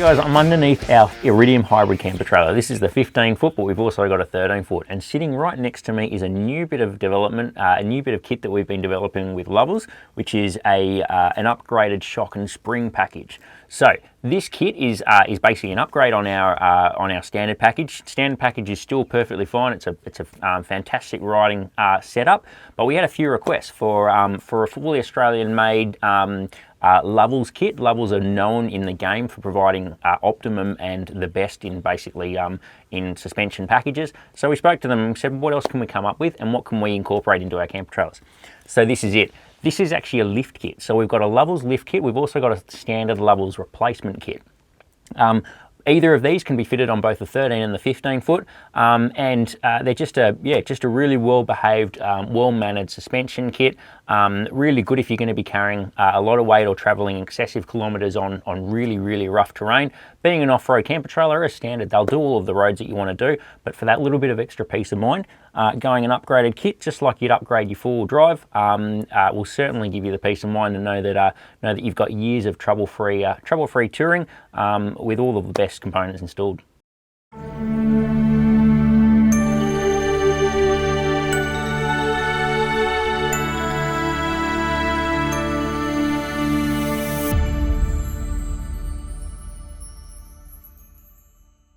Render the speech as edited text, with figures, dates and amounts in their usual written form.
guys, I'm underneath our Iridium hybrid camper trailer. This is the 15 foot, but we've also got a 13 foot. And sitting right next to me is a new bit of development, a new bit of kit that we've been developing with Lovells, which is an upgraded shock and spring package. So this kit is basically an upgrade on our standard package. Standard package is still perfectly fine. It's a fantastic riding setup, but we had a few requests for a fully Australian-made Lovells kit. Lovells are known in the game for providing optimum and the best in basically in suspension packages. So we spoke to them and said, what else can we come up with and what can we incorporate into our camper trailers? So this is it. This is actually a lift kit. So we've got a Lovells lift kit. We've also got a standard Lovells replacement kit. Either of these can be fitted on both the 13 and the 15 foot, and they're just a really well-behaved, well-mannered suspension kit. Really good if you're going to be carrying a lot of weight or traveling excessive kilometers on really rough terrain. Being an off-road camper trailer is standard. They'll do all of the roads that you want to do, but for that little bit of extra peace of mind, going an upgraded kit, just like you'd upgrade your four-wheel drive, will certainly give you the peace of mind to know that you've got years of trouble-free touring with all of the best components installed.